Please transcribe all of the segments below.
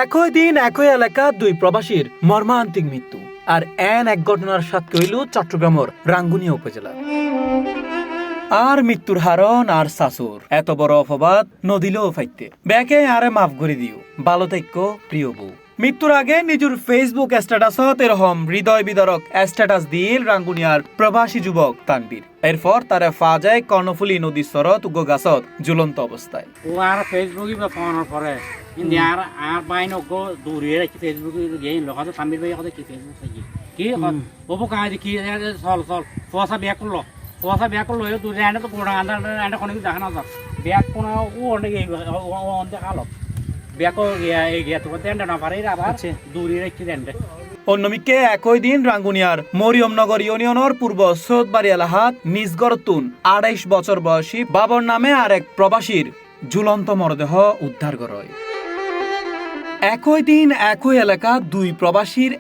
একই দিন একই এলাকা দুই প্রবাসীর মর্মান্তিক মৃত্যু। আর এক ঘটনার সাথে হইল চট্টগ্রামের রাঙ্গুনিয়া উপজেলা। আর মৃত্যুর হারণ আর শাশুর এত বড় অপবাদ নদিলেও ফাইতে ব্যাকে আরে মাফ করে দিও। ভালো থাকো প্রিয় বউ। মৃত্যুর আগে নিজের ফেসবুক স্ট্যাটাসত এরকম হৃদয় বিদারক স্ট্যাটাস দিল রাঙ্গুনিয়ার প্রবাসী যুবক তানবীর। এরপর তারা ফা যায় কর্ণফুলী নদীর সরত উগ্র গাছত ঝুলন্ত অবস্থায়। ও আর ফেসবুকই বা ফোনের পরে কিন্তু আর বাইন ওগো দূরে রাখি ফেসবুক গেইন লোক তো তামিল ভাই কথা কি ফেসবুক থাকি কি ওপো কাজ কি চল চল পয়সা ব্যাক করলো পয়সা ব্যাক করলো দূরে আনে তো গোড়া আন্ডা আন্ডা কোনো দেখা না ব্যাক কোনো ও অনেক দেখালো ব্যাক গিয়া তো দেন না পারে আবার দূরে রাখি দেন। অন্যমিকে একই দিন রাঙ্গুনিয়ার মরিয়মনগর ইউনিয়নের পূর্ব সৈয়দবাড়ি এলাহাত নিজগরতুন ২৮ বছর বয়সী বাবর নামে আরেক প্রবাসীর ঝুলন্ত মরদেহ উদ্ধার করে। একই দিন একই এলাকা দুই প্রবাসীর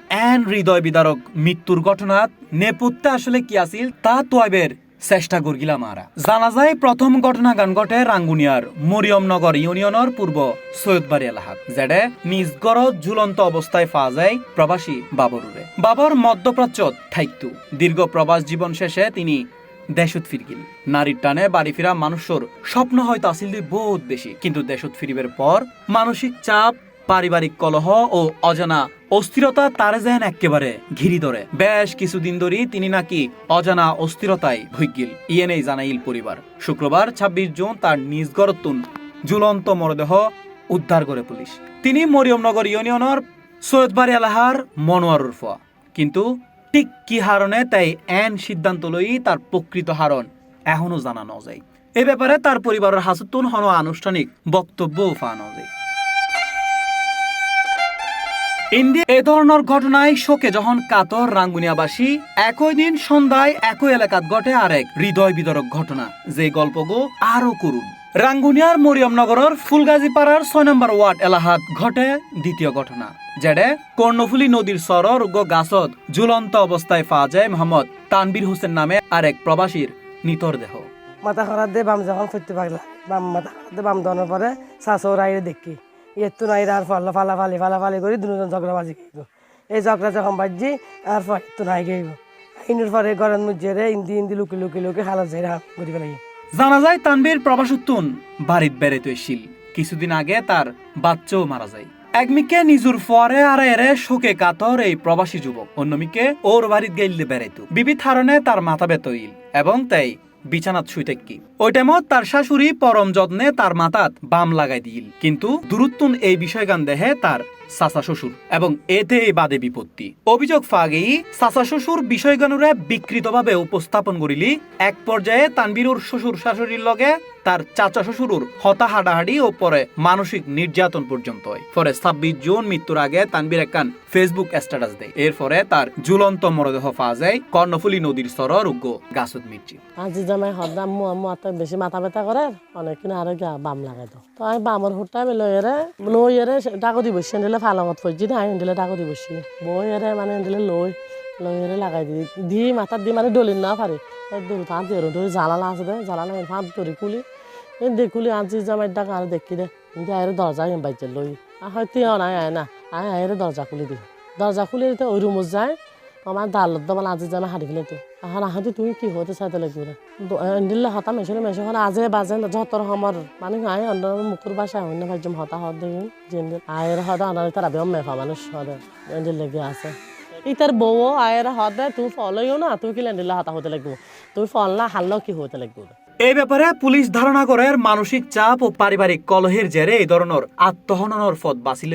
হৃদয় বিদারক মৃত্যুর ঘটনাত নেপথ্যে আসলে কি আছিল তা তোয়াইবের চেষ্টা করগিলাম আরা। জানা যায় প্রথম ঘটনা গান ঘটে রাঙ্গুনিয়ার মরিয়মনগর ইউনিয়নের পূর্ব সৈয়দবাড়ি এলাহাত, যেটা নিজ গড়ত ঝুলন্ত অবস্থায় পাওয়া যায় প্রবাসী বাবরুরে। বাবর মধ্যপ্রাচ্যত থাইকতু। দীর্ঘ প্রবাস জীবন শেষে তিনি দেশত ফিরগিল। নারীর টানে বাড়ি ফিরা মানুষের স্বপ্ন হয়তো আসিল বহুত বেশি, কিন্তু দেশত ফিরিবার পর মানসিক চাপ, পারিবারিক কলহ ও অজানা অস্থিরতা তারে যেন একেবারে ঘিরি ধরে। বেশ কিছুদিন ধরেই তিনি নাকি অজানা অস্থিরতায় ভুগিল ইয়েনেই জানাইল পরিবার। শুক্রবার ২৬ জুন তার নিজ গড়তুন ঝুলন্ত মরদেহ উদ্ধার করে পুলিশ। তিনি মরিয়মনগর ইউনিয়নের সৈয়দবাড়ি এলাহার মনোয়ারুর ফোয়া। কিন্তু ঠিক কি হারণে তাই সিদ্ধান্ত লই তার প্রকৃত হারণ এখনো জানা ন যায়। এ ব্যাপারে তার পরিবারের হাসতুন হন আনুষ্ঠানিক বক্তব্য পাওয়া যায়। ইন্ডিয়া এ ধরনের ঘটনায় শোকে যখন কাতর রাঙ্গুনিয়াবাসী, একই দিন সন্ধ্যায় একই এলাকাত ঘটে আরেক হৃদয় বিদারক ঘটনা, যে গল্পগো আরো করুন। রাঙ্গুনিয়ার মরিয়মনগরের ফুলগাজী পাড়ার ৬ নম্বর ওয়ার্ড এলাহাত ঘটে দ্বিতীয় ঘটনা, যেটা কর্ণফুলী নদীর সরর গাছত ঝুলন্ত অবস্থায় পাওয়া যায় মোহাম্মদ তানবীর হোসেন নামে আরেক প্রবাসীর নিতর দেহ। মাথা খারাপ দিয়ে বাম যখন ফুটতে পারলা বাম মাথা খারাপ দিয়ে বাম দেওয়ার পরে শাশুর আইরে দেখি একটু নাই আর ফালাফালি করে দুজন ঝগড়া বাজি খাইব। এই ঝগড়া যখন বাজি আর একটু নাই খাইব আইনের পরে ঘরের মধ্যে ইন্দি লুকি হালত যাই ঘুরি ফেলাই। জানা যায় তানবীর প্রবাসুত্তুন বাড়িত বেড়াইতে এসিল। কিছুদিন আগে তার বাচ্চাও মারা যায়। একমিকে নিজুর ফরে আর এরে শোকে কাতর এই প্রবাসী যুবক, অন্যমিকে ওর বাড়িত গেইলে বেড়াইতো। বিবিধ কারণে তার মাথা ব্যথা হইল এবং তাই বিছানাত শুইতে কি ওই টাইমত তার শাশুড়ি পরম যত্নে তার মাথাত বাম লাগাই দিল। কিন্তু দূরত্বন এই বিষয় গান দেহে তার চাচা শ্বশুর এবং এতে বাদে বিপত্তি। অভিযোগ ফাগেই চাচা শ্বশুর বিষয়গানুরে বিকৃতভাবে উপস্থাপন করিলি। এক পর্যায়ে তানবীরুর শ্বশুর শাশুড়ির লগে তার চাচা শ্বশুরুর হতা হাডাহাডি ও পরে মানসিক নির্যাতন পর্যন্ত হয়। পরে ২৬ জুন মৃত্যুর আগে তানবীর একখান ফেসবুক স্ট্যাটাস দেয়। এরপরে তার ঝুলন্ত মরদেহ পাওয়া যায় কর্ণফুলী নদীর সরর উগ্র গাছত মির্চি। আজি জামাই হরদাম আম্মু এত বেশি মাথা ব্যথা করে অনেকদিন আরো বাম লাগাই তো আমি বামর হুটটা আমি লইয়েরে ডাকো দি বসি এনে ফালামত ফজি না এনে ডাকো দি বসি বই এরে মানে এনে লইয়েরে লাগাই দি মাথার দি মানে ডলিন না পারে দূর ফাঁদ দিয়ে জ্বালালা আছে দে জ্বালালা ফাঁদ ধরি কুলি দেখুলি আজি জামাই ডাক আর দেখি দে কিন্তু আয়ের দরজা বাইতে লই হয়তো নাই আয় না আয়ের দরজা খুলি দি দরজা খুলি দিতে ওই রুমত যায় আমার দালত দমান আজি জামা হারি ফেলে তো এখন আহতি তুমি কি হতে চাইতে লাগবে না দিলে হতা মেশে আজে বাজে যতর সমর মানে আয় অন্য মুখুর বাসায় অন্য ভাইজম হতা হত দেখি আয়ের হদা আনার তারা বেম মেফা মানুষ হদে এন্ডিল লেগে আছে ইতার বউ আয়ের হদে তুমি ফলইও না তুমি কি লেন্ডিলে হতা হতে লাগবে তুমি ফল না হারলেও কি হতে লাগবে। এই ব্যাপারে পুলিশ ধারণা করে মানসিক চাপ ও পারিবারিক কলহের জেরে এই ধরনের আত্মহননের পথ বাঁচিল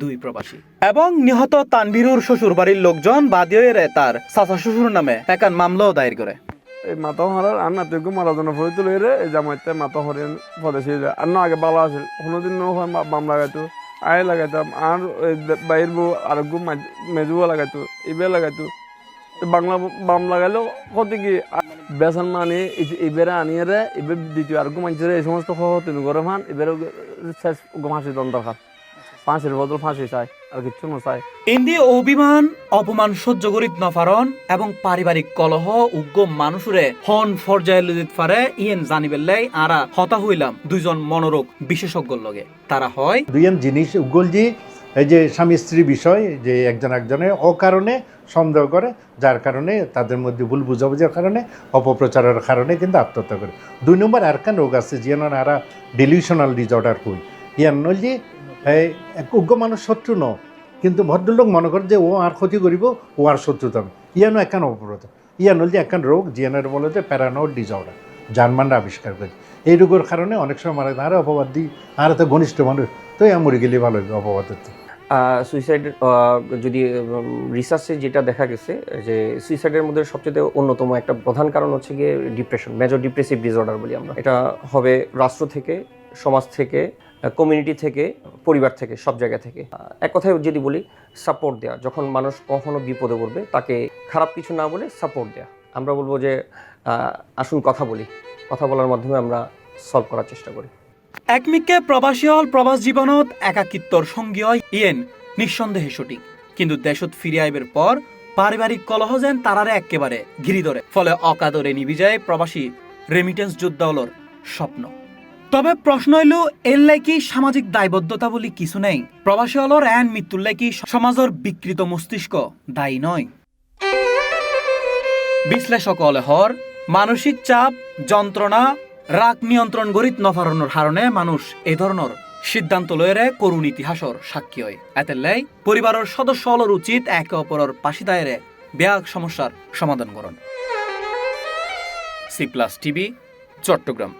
দুই প্রবাসী এবং নিহত তানভীরুর শ্বশুর বাড়ির লোকজন বাদীয় তার চাচা শ্বশুর নামে একান মামলাও দায়ের করে। এই মাথা হারার আর না তুই মারা জন্য ফলে তুলে রে এই জামাইতে মাথা হরেন ফদেছি আর না আগে ভালো আছিল কোনোদিন বাম লাগাইতো আয় লাগাইতাম আর বাইর বউ আর মেজুও লাগাইতো ইবে লাগাইতো বাংলা বাম লাগাইলেও কত কি বেসন মানে এবারে আনিয়ে রে এবার দ্বিতীয় আর মানছে এই সমস্ত হতে করে ফান এবারে শেষ হাসি দন দরকার ফাঁসির বদল ফাঁসি চাই, আর কিচ্ছু না চাই। ইন্দি অভিমান অপমান সহ্য করিত নফারন এবং পারিবারিক কলহ উগ্র মানুষরে হন পর্যায়ে লুদিত পারে ইয়েন জানিবেলাই আরা হতা হইলাম দুইজন মনোরোগ বিশেষজ্ঞর লগে। তারা হয় দুইজন জিনিস উগলজি এই যে স্বামী স্ত্রী বিষয় যে একজন একজনের অকারণে সন্দেহ করে, যার কারণে তাদের মধ্যে ভুল বুঝাবুঝির কারণে অপপ্রচারের কারণে কিন্তু আত্মহত্যা করে। 2 নম্বর আরেকখান রোগ আছে যেন আরা ডিলিউশনাল ডিজঅর্ডার কই, ইয়ান নলজি উগ্র মানুষ শত্রু ন, কিন্তু ভদ্রলোক মনে করে যে ও আর ক্ষতি করিব, ও আর শত্রুতা ইয়ানো একখান অপরাধ, ইয়ান হল যে একখান রোগ জিয়ানের বলে যে প্যারানয়েড ডিজঅর্ডার, জার্মানরা আবিষ্কার করে। এই রোগের কারণে অনেক সময় মারা যায়, আরে অপবাদ দিই আর তো ঘনিষ্ঠ মানুষ তো মরে গেলে ভালো হবে অপবাদের। সুইসাইড যদি রিসার্চে যেটা দেখা গেছে যে সুইসাইডের মধ্যে সবচেয়ে অন্যতম একটা প্রধান কারণ হচ্ছে গিয়ে ডিপ্রেশন, মেজর ডিপ্রেসিভ ডিসঅর্ডার বলি আমরা। এটা হবে রাষ্ট্র থেকে, সমাজ থেকে, কমিউনিটি থেকে, পরিবার থেকে, সব জায়গা থেকে। এক কথায় যদি বলি সাপোর্ট দেওয়া, যখন মানুষ কখনো বিপদে পড়বে তাকে খারাপ কিছু না বলে সাপোর্ট দেওয়া। আমরা বলবো যে আসুন কথা বলি, কথা বলার মাধ্যমে আমরা সলভ করার চেষ্টা করি। একমিকে প্রবাসী হল প্রবাস জীবনত একাকিত্বর সঙ্গী হয় ইয়েন নিঃসন্দেহে সঠিক, কিন্তু দেশত ফিরে আইবের পর পারিবারিক কলহ যেন তারারে একেবারে ঘিরি ধরে, ফলে অকাদরে নিবি যায় প্রবাসী রেমিটেন্স যোদ্ধা হলর স্বপ্ন। তবে প্রশ্ন হইল এর লাইকি সামাজিক দায়বদ্ধতা বলি কিছু নেই, প্রবাসী হলর এন মৃত্যুর লাইকি সমাজের বিকৃত মস্তিষ্ক দায়ী নয়। বিশ্লেষক হর মানসিক চাপ, যন্ত্রণা, রাগ নিয়ন্ত্রণ গরিত নফারণের কারণে মানুষ এ ধরনের সিদ্ধান্ত লয়েরে করুণ ইতিহাসর সাক্ষী হয়। এতেলাই পরিবারের সদস্য হলর উচিত একে অপরের পাশে দায়েরে ব্যাগ সমস্যার সমাধান করুন। C+ TV, Chittagong.